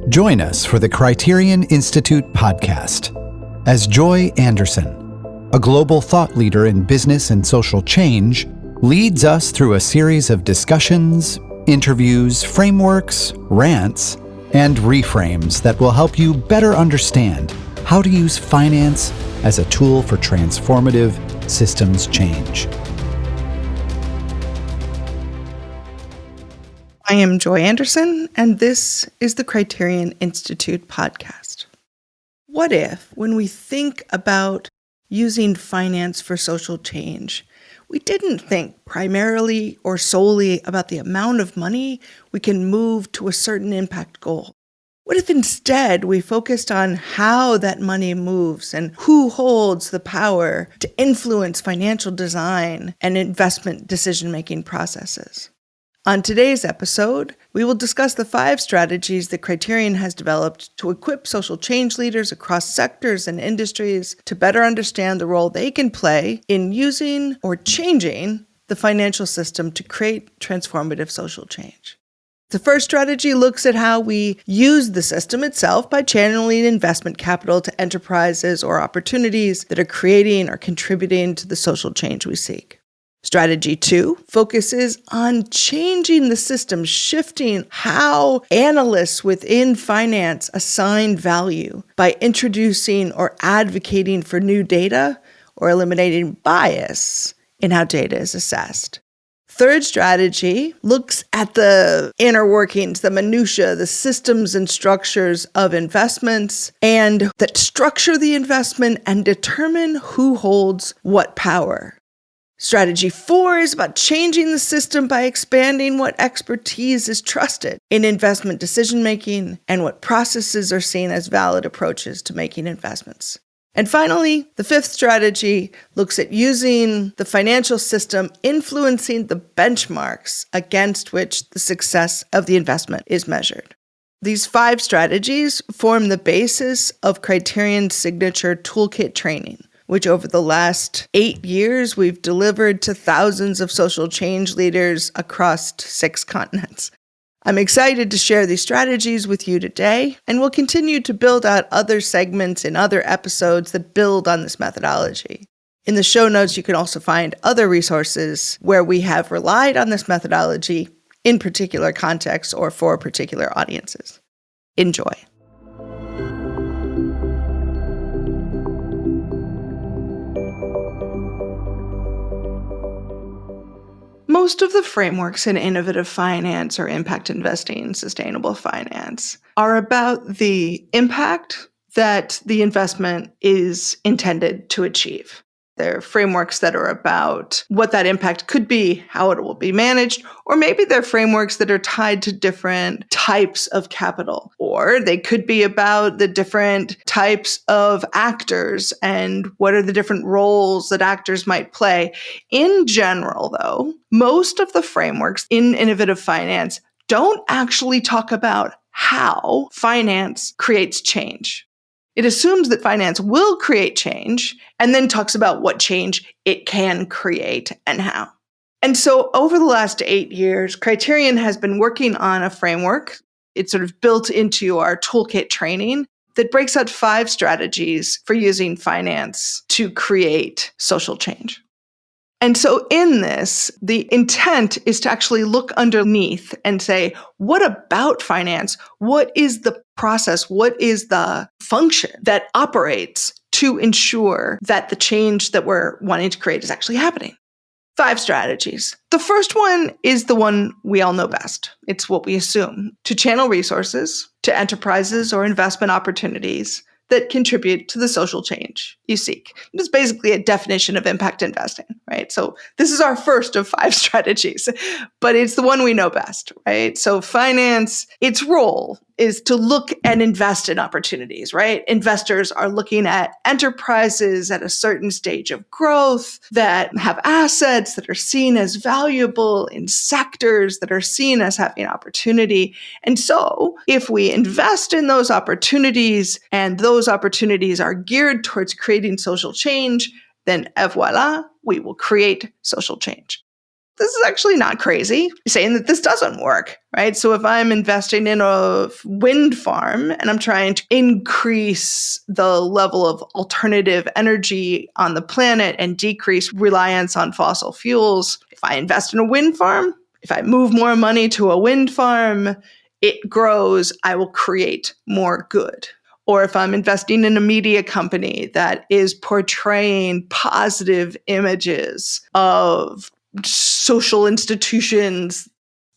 Join us for the Criterion Institute podcast as Joy Anderson, a global thought leader in business and social change, leads us through a series of discussions, interviews, frameworks, rants, and reframes that will help you better understand how to use finance as a tool for transformative systems change. I am Joy Anderson, and this is the Criterion Institute podcast. What if, when we think about using finance for social change, we didn't think primarily or solely about the amount of money we can move to a certain impact goal? What if instead we focused on how that money moves and who holds the power to influence financial design and investment decision-making processes? On today's episode, we will discuss the 5 strategies that Criterion has developed to equip social change leaders across sectors and industries to better understand the role they can play in using or changing the financial system to create transformative social change. The first strategy looks at how we use the system itself by channeling investment capital to enterprises or opportunities that are creating or contributing to the social change we seek. Strategy 2 focuses on changing the system, shifting how analysts within finance assign value by introducing or advocating for new data or eliminating bias in how data is assessed. Third strategy looks at the inner workings, the minutiae, the systems and structures of investments, and that structure the investment and determine who holds what power. Strategy 4 is about changing the system by expanding what expertise is trusted in investment decision-making and what processes are seen as valid approaches to making investments. And finally, the 5th strategy looks at using the financial system influencing the benchmarks against which the success of the investment is measured. These 5 strategies form the basis of Criterion's signature TOOLKIT training, which over the last 8 years we've delivered to thousands of social change leaders across 6 continents. I'm excited to share these strategies with you today, and we'll continue to build out other segments in other episodes that build on this methodology. In the show notes, you can also find other resources where we have relied on this methodology in particular contexts or for particular audiences. Enjoy. Most of the frameworks in innovative finance or impact investing, sustainable finance, are about the impact that the investment is intended to achieve. They're frameworks that are about what that impact could be, how it will be managed, or maybe they're frameworks that are tied to different types of capital, or they could be about the different types of actors and what are the different roles that actors might play. In general, though, most of the frameworks in innovative finance don't actually talk about how finance creates change. It assumes that finance will create change and then talks about what change it can create and how. And so over the last 8 years, Criterion has been working on a framework. It's sort of built into our toolkit training that breaks out 5 strategies for using finance to create social change. And so in this, the intent is to actually look underneath and say, what about finance? What is the process? What is the function that operates to ensure that the change that we're wanting to create is actually happening? 5 strategies. The first one is the one we all know best. It's what we assume: to channel resources to enterprises or investment opportunities that contribute to the social change you seek. It's basically a definition of impact investing, right? So this is our first of 5 strategies, but it's the one we know best, right? So finance, its role is to look and invest in opportunities, right? Investors are looking at enterprises at a certain stage of growth that have assets that are seen as valuable in sectors that are seen as having opportunity. And so if we invest in those opportunities and those opportunities are geared towards creating social change, then voila, we will create social change. this is actually not crazy, saying that this doesn't work, right? So if I'm investing in a wind farm and I'm trying to increase the level of alternative energy on the planet and decrease reliance on fossil fuels, if I invest in a wind farm, if I move more money to a wind farm, it grows, I will create more good. Or if I'm investing in a media company that is portraying positive images of social institutions,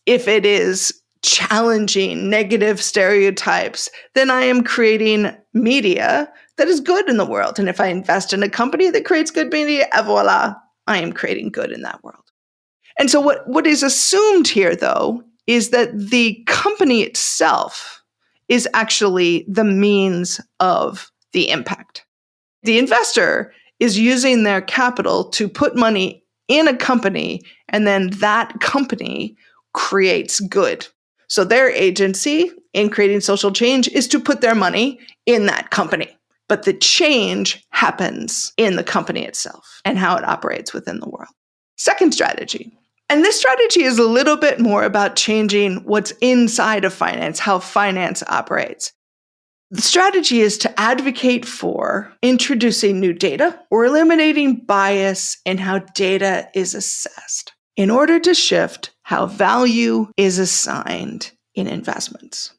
if it is challenging negative stereotypes, then I am creating media that is good in the world. And if I invest in a company that creates good media, voila, I am creating good in that world. And so what is assumed here, though, is that the company itself is actually the means of the impact. The investor is using their capital to put money in a company, and then that company creates good. So their agency in creating social change is to put their money in that company. But the change happens in the company itself and how it operates within the world. Second strategy. And this strategy is a little bit more about changing what's inside of finance, how finance operates. The strategy is to advocate for introducing new data or eliminating bias in how data is assessed in order to shift how value is assigned in investments.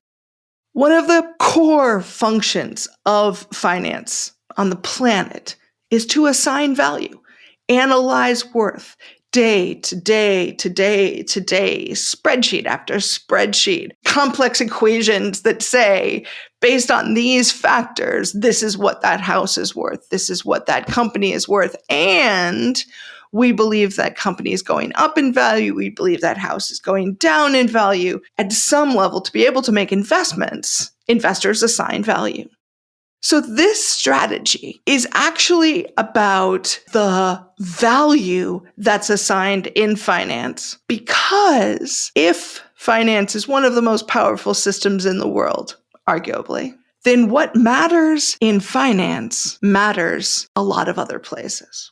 One of the core functions of finance on the planet is to assign value, analyze worth, day to day to day to day, spreadsheet after spreadsheet, complex equations that say, based on these factors, this is what that house is worth, this is what that company is worth, and we believe that company is going up in value, we believe that house is going down in value. At some level, to be able to make investments, investors assign value. So this strategy is actually about the value that's assigned in finance, because if finance is one of the most powerful systems in the world, arguably, then what matters in finance matters a lot of other places.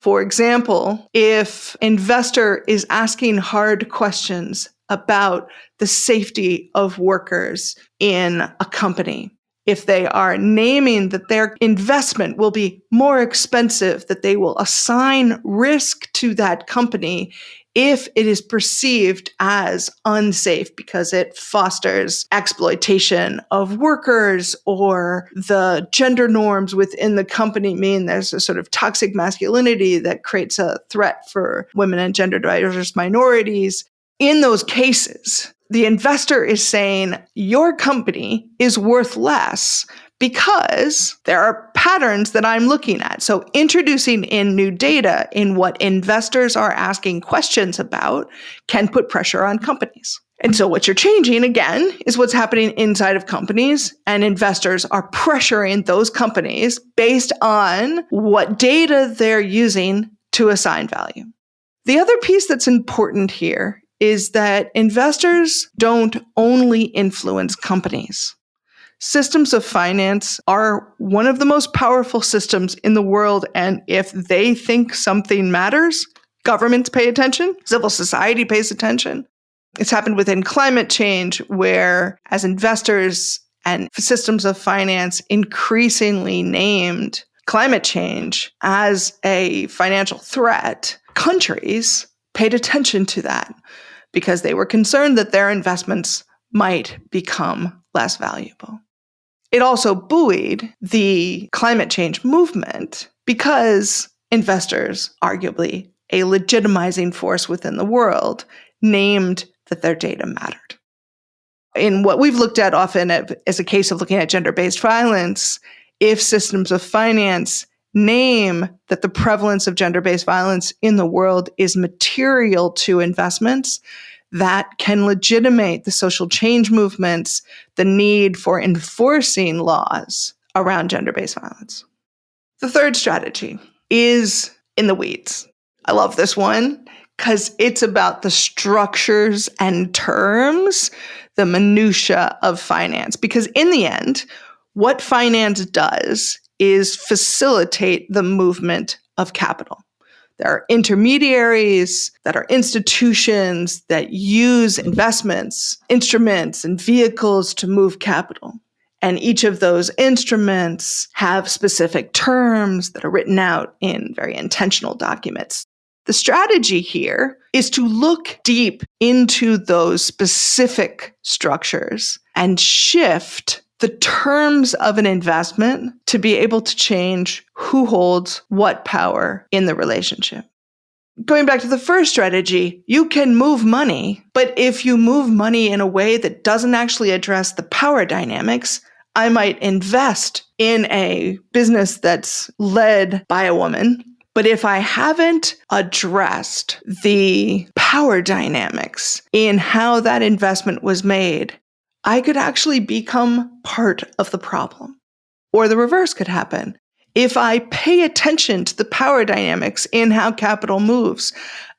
For example, if investor is asking hard questions about the safety of workers in a company, if they are naming that their investment will be more expensive, that they will assign risk to that company if it is perceived as unsafe because it fosters exploitation of workers, or the gender norms within the company mean there's a sort of toxic masculinity that creates a threat for women and gender diverse minorities. In those cases, the investor is saying your company is worth less because there are patterns that I'm looking at. So introducing in new data in what investors are asking questions about can put pressure on companies. And so what you're changing, again, is what's happening inside of companies, and investors are pressuring those companies based on what data they're using to assign value. The other piece that's important here is that investors don't only influence companies. Systems of finance are one of the most powerful systems in the world, and if they think something matters, governments pay attention, civil society pays attention. It's happened within climate change, where as investors and systems of finance increasingly named climate change as a financial threat, countries paid attention to that because they were concerned that their investments might become less valuable. It also buoyed the climate change movement because investors, arguably a legitimizing force within the world, named that their data mattered. In what we've looked at often as a case of looking at gender-based violence, if systems of finance name that the prevalence of gender-based violence in the world is material to investments, that can legitimate the social change movements, the need for enforcing laws around gender-based violence. The third strategy is in the weeds. I love this one because it's about the structures and terms, the minutia of finance. Because in the end, what finance does is facilitate the movement of capital. There are intermediaries that are institutions that use investments, instruments, and vehicles to move capital. And each of those instruments have specific terms that are written out in very intentional documents. The strategy here is to look deep into those specific structures and shift the terms of an investment to be able to change who holds what power in the relationship. Going back to the first strategy, you can move money, but if you move money in a way that doesn't actually address the power dynamics, I might invest in a business that's led by a woman, but if I haven't addressed the power dynamics in how that investment was made, I could actually become part of the problem. Or the reverse could happen. If I pay attention to the power dynamics in how capital moves,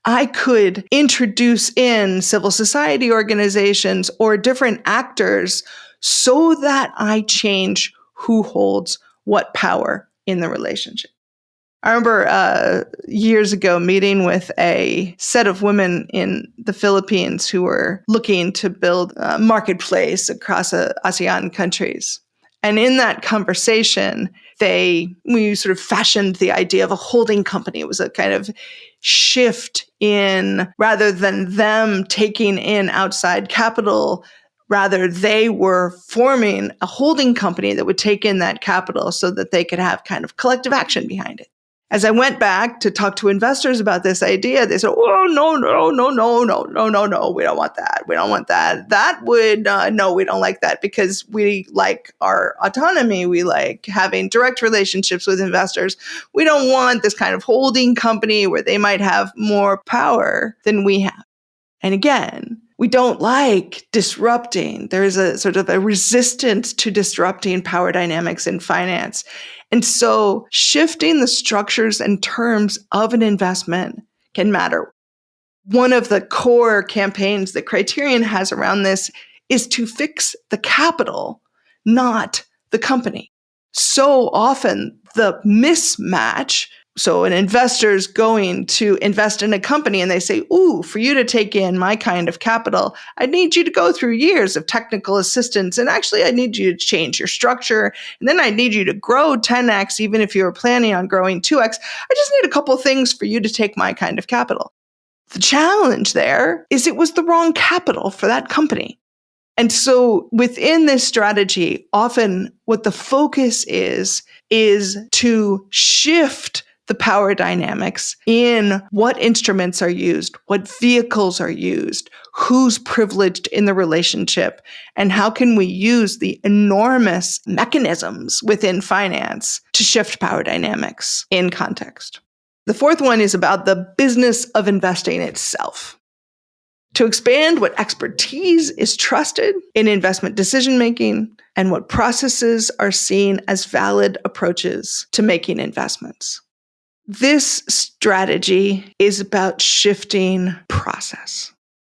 I could introduce in civil society organizations or different actors so that I change who holds what power in the relationship. I remember years ago meeting with a set of women in the Philippines who were looking to build a marketplace across ASEAN countries. And in that conversation, we sort of fashioned the idea of a holding company. It was a kind of shift in, rather than them taking in outside capital, rather they were forming a holding company that would take in that capital so that they could have kind of collective action behind it. As I went back to talk to investors about this idea, they said, "Oh, no, we don't want that. We don't want that. That would, no, we don't like that because we like our autonomy. We like having direct relationships with investors. We don't want this kind of holding company where they might have more power than we have." And again, we don't like disrupting. There is a sort of a resistance to disrupting power dynamics in finance. And so shifting the structures and terms of an investment can matter. One of the core campaigns that Criterion has around this is to fix the capital, not the company. So often the mismatch, so an investor's going to invest in a company and they say, "Ooh, for you to take in my kind of capital, I need you to go through years of technical assistance. And actually, I need you to change your structure. And then I need you to grow 10x, even if you were planning on growing 2x. I just need a couple things for you to take my kind of capital." The challenge there is it was the wrong capital for that company. And so within this strategy, often what the focus is to shift the power dynamics in what instruments are used, what vehicles are used, who's privileged in the relationship, and how can we use the enormous mechanisms within finance to shift power dynamics in context. The fourth one is about the business of investing itself. To expand what expertise is trusted in investment decision-making and what processes are seen as valid approaches to making investments. This strategy is about shifting process.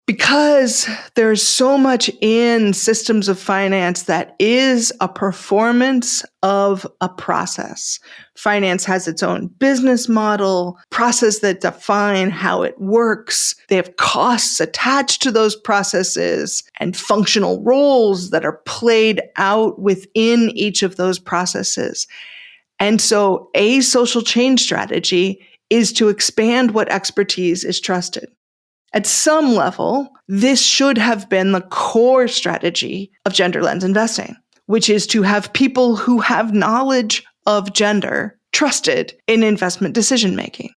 Because there's so much in systems of finance that is a performance of a process. Finance has its own business model, process that define how it works. They have costs attached to those processes and functional roles that are played out within each of those processes. And so a social change strategy is to expand what expertise is trusted. At some level, this should have been the core strategy of gender lens investing, which is to have people who have knowledge of gender trusted in investment decision-making.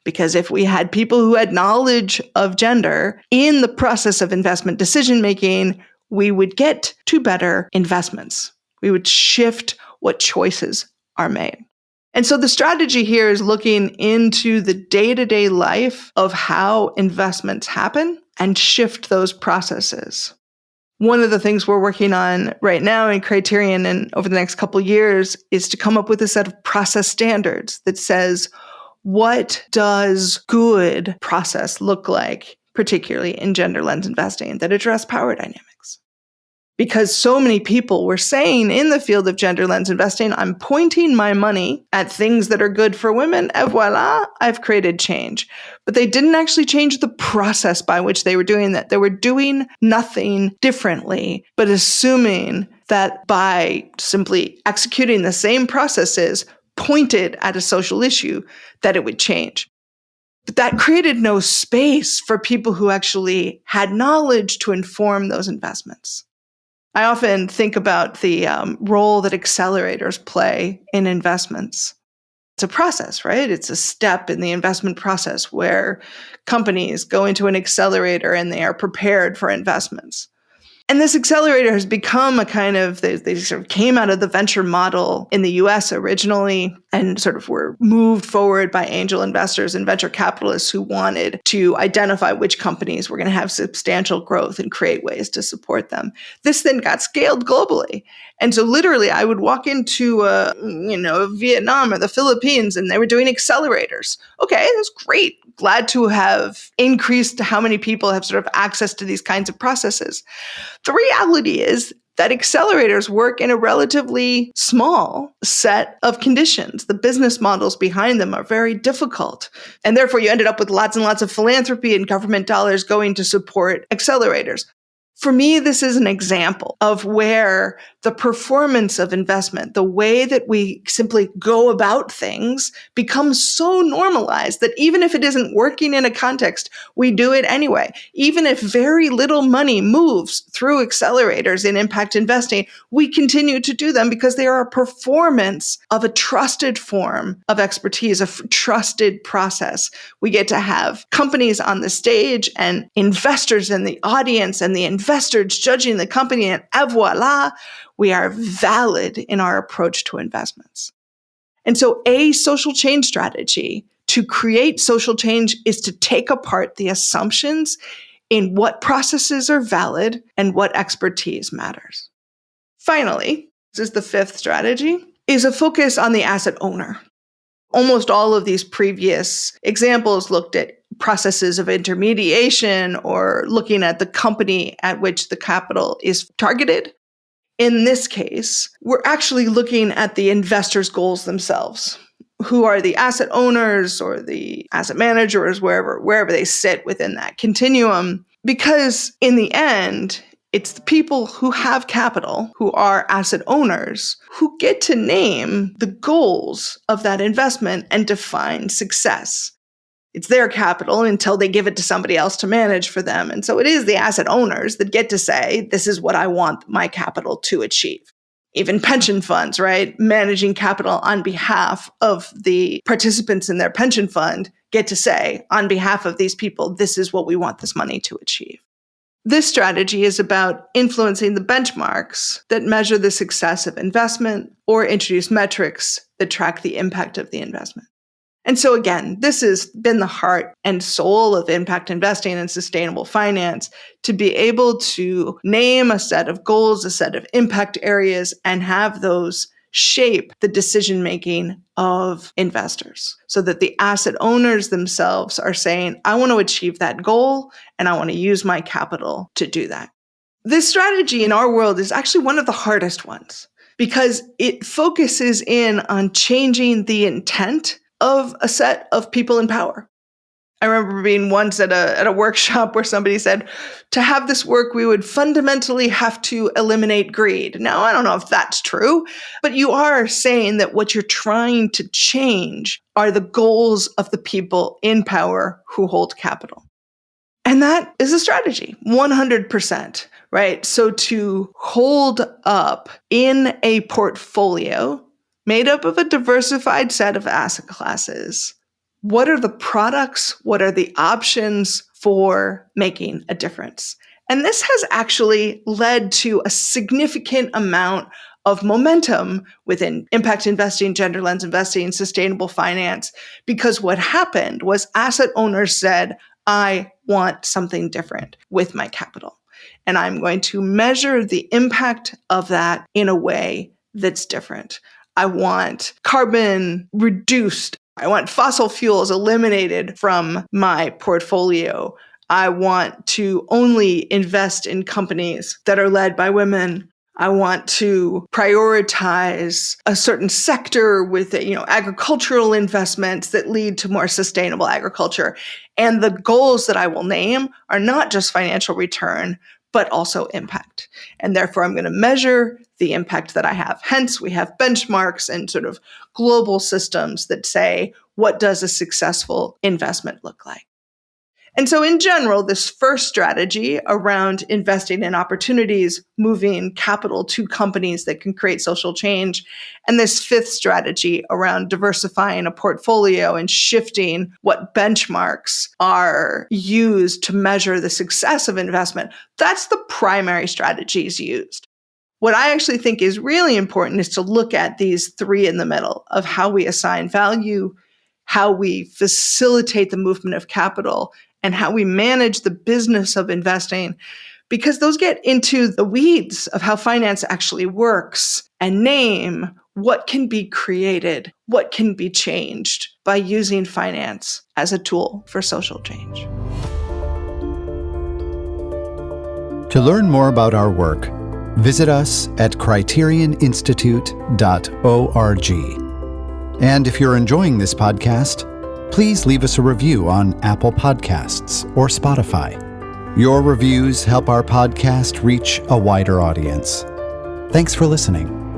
Because if we had people who had knowledge of gender in the process of investment decision-making, we would get to better investments. We would shift what choices are made. And so the strategy here is looking into the day-to-day life of how investments happen and shift those processes. One of the things we're working on right now in Criterion and over the next couple of years is to come up with a set of process standards that says, what does good process look like, particularly in gender lens investing, that address power dynamics? because so many people were saying in the field of gender lens investing, I'm pointing my money at things that are good for women, and voila, I've created change. But they didn't actually change the process by which they were doing that. They were doing nothing differently, but assuming that by simply executing the same processes pointed at a social issue, that it would change. But that created no space for people who actually had knowledge to inform those investments. I often think about the role that accelerators play in investments. It's a process, right? It's a step in the investment process where companies go into an accelerator and they are prepared for investments. And this accelerator has become a kind of, they sort of came out of the venture model in the US originally and sort of were moved forward by angel investors and venture capitalists who wanted to identify which companies were going to have substantial growth and create ways to support them. This then got scaled globally. And so literally I would walk into Vietnam or the Philippines and they were doing accelerators. Okay, that's great. Glad to have increased how many people have sort of access to these kinds of processes. The reality is that accelerators work in a relatively small set of conditions. The business models behind them are very difficult. And therefore, you ended up with lots and lots of philanthropy and government dollars going to support accelerators. For me, this is an example of where the performance of investment, the way that we simply go about things, becomes so normalized that even if it isn't working in a context, we do it anyway. Even if very little money moves through accelerators in impact investing, we continue to do them because they are a performance of a trusted form of expertise, a trusted process. We get to have companies on the stage and investors in the audience and the investors judging the company, and voila, we are valid in our approach to investments. And so a social change strategy to create social change is to take apart the assumptions in what processes are valid and what expertise matters. Finally, this is the fifth strategy, is a focus on the asset owner. Almost all of these previous examples looked at processes of intermediation or looking at the company at which the capital is targeted. In this case, we're actually looking at the investors' goals themselves. Who are the asset owners or the asset managers, wherever they sit within that continuum? Because in the end, it's the people who have capital, who are asset owners, who get to name the goals of that investment and define success. It's their capital until they give it to somebody else to manage for them. And so it is the asset owners that get to say, this is what I want my capital to achieve. Even pension funds, right? Managing capital on behalf of the participants in their pension fund get to say, on behalf of these people, this is what we want this money to achieve. This strategy is about influencing the benchmarks that measure the success of investment or introduce metrics that track the impact of the investment. And so again, this has been the heart and soul of impact investing and sustainable finance, to be able to name a set of goals, a set of impact areas, and have those shape the decision-making of investors so that the asset owners themselves are saying, I want to achieve that goal and I want to use my capital to do that. This strategy in our world is actually one of the hardest ones because it focuses in on changing the intent of a set of people in power. I remember being once at a workshop where somebody said, to have this work, we would fundamentally have to eliminate greed. Now, I don't know if that's true, but you are saying that what you're trying to change are the goals of the people in power who hold capital. And that is a strategy, 100%, right? So to hold up in a portfolio made up of a diversified set of asset classes, what are the products? What are the options for making a difference? And this has actually led to a significant amount of momentum within impact investing, gender lens investing, sustainable finance, because what happened was asset owners said, I want something different with my capital. And I'm going to measure the impact of that in a way that's different. I want carbon reduced. I want fossil fuels eliminated from my portfolio. I want to only invest in companies that are led by women. I want to prioritize a certain sector with, agricultural investments that lead to more sustainable agriculture. And the goals that I will name are not just financial return, but also impact. And therefore, I'm going to measure the impact that I have. Hence, we have benchmarks and sort of global systems that say, what does a successful investment look like? And so in general, this first strategy around investing in opportunities, moving capital to companies that can create social change, and this fifth strategy around diversifying a portfolio and shifting what benchmarks are used to measure the success of investment, that's the primary strategies used. What I actually think is really important is to look at these three in the middle of how we assign value, how we facilitate the movement of capital, and how we manage the business of investing, because those get into the weeds of how finance actually works and name what can be created, what can be changed by using finance as a tool for social change. To learn more about our work, visit us at criterioninstitute.org. And if you're enjoying this podcast, please leave us a review on Apple Podcasts or Spotify. Your reviews help our podcast reach a wider audience. Thanks for listening.